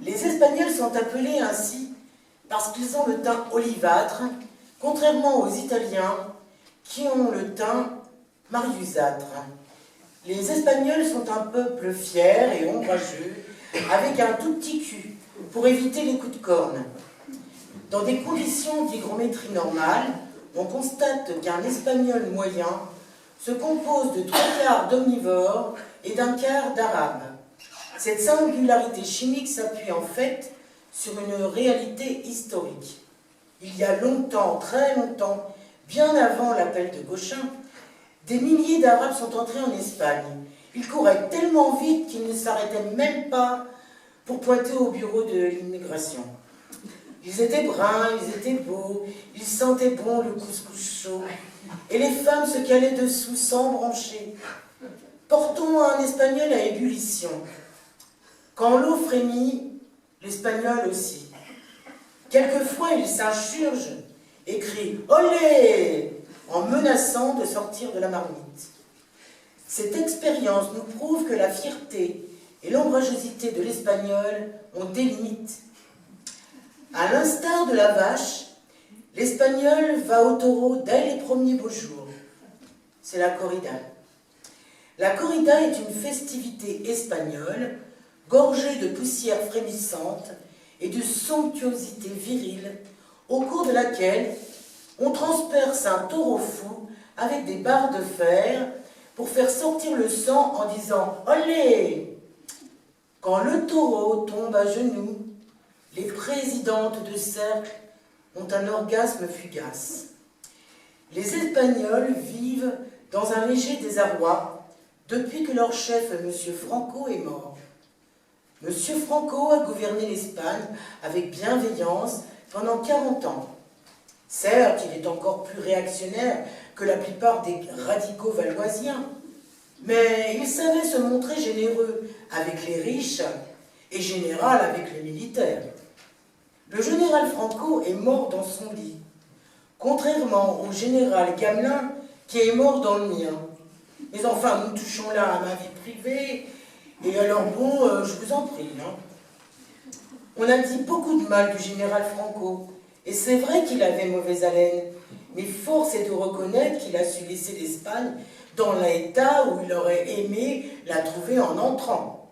Les Espagnols sont appelés ainsi parce qu'ils ont le teint olivâtre, contrairement aux Italiens qui ont le teint mariusâtre. Les Espagnols sont un peuple fier et ombrageux, avec un tout petit cul, pour éviter les coups de corne. Dans des conditions d'hygrométrie normale, on constate qu'un Espagnol moyen se compose de 3/4 d'omnivores et d'1/4 d'arabes. Cette singularité chimique s'appuie en fait sur une réalité historique. Il y a longtemps, très longtemps, bien avant l'appel de Cochin, des milliers d'Arabes sont entrés en Espagne. Ils couraient tellement vite qu'ils ne s'arrêtaient même pas pour pointer au bureau de l'immigration. Ils étaient bruns, ils étaient beaux, ils sentaient bon le couscous chaud, et les femmes se calaient dessous sans broncher. Portons un Espagnol à ébullition. Quand l'eau frémit, l'Espagnol aussi. Quelquefois, il s'insurge et crie « Olé !» en menaçant de sortir de la marmite. Cette expérience nous prouve que la fierté et l'ombragosité de l'Espagnol ont des limites. À l'instar de la vache, l'Espagnol va au taureau dès les premiers beaux jours. C'est la corrida. La corrida est une festivité espagnole, gorgée de poussière frémissante et de somptuosité virile, au cours de laquelle on transperce un taureau fou avec des barres de fer pour faire sortir le sang en disant « Olé !» Quand le taureau tombe à genoux, les présidentes de cercle ont un orgasme fugace. Les Espagnols vivent dans un léger désarroi depuis que leur chef, M. Franco, est mort. M. Franco a gouverné l'Espagne avec bienveillance pendant 40 ans. Certes, il est encore plus réactionnaire que la plupart des radicaux valoisiens, mais il savait se montrer généreux avec les riches et général avec les militaires. Le général Franco est mort dans son lit, contrairement au général Gamelin qui est mort dans le mien. Mais enfin, nous touchons là à ma vie privée, et alors bon, je vous en prie. Hein. On a dit beaucoup de mal du général Franco, et c'est vrai qu'il avait mauvaise haleine, mais force est de reconnaître qu'il a su laisser l'Espagne dans l'état où il aurait aimé la trouver en entrant.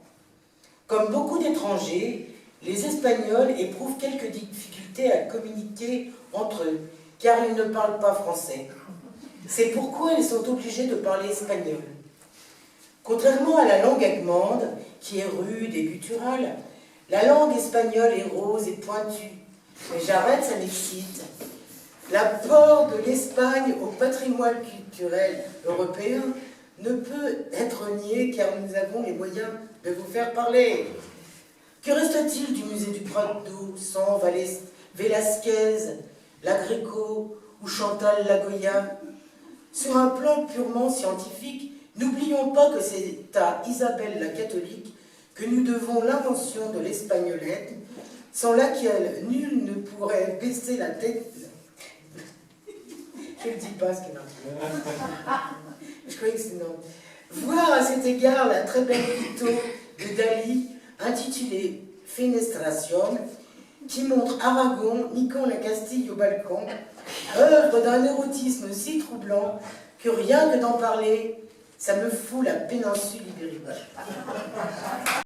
Comme beaucoup d'étrangers, les Espagnols éprouvent quelques difficultés à communiquer entre eux, car ils ne parlent pas français. C'est pourquoi ils sont obligés de parler espagnol. Contrairement à la langue allemande, qui est rude et gutturale, la langue espagnole est rose et pointue. Mais j'arrête, ça m'excite. L'apport de l'Espagne au patrimoine culturel européen ne peut être nié car nous avons les moyens de vous faire parler. Que reste-t-il du musée du Prado sans Velázquez, La Greco ou Chantal Lagoya? Sur un plan purement scientifique, n'oublions pas que c'est à Isabelle la catholique que nous devons l'invention de l'espagnolette, sans laquelle nul ne pourrait baisser la tête. Je ne dis pas ce qu'il a. Je croyais que c'est non. Voir à cet égard la très belle photo de Dali, intitulée Fenestration, qui montre Aragon niquant la Castille au balcon, œuvre d'un érotisme si troublant que rien que d'en parler, ça me fout la péninsule ibérique.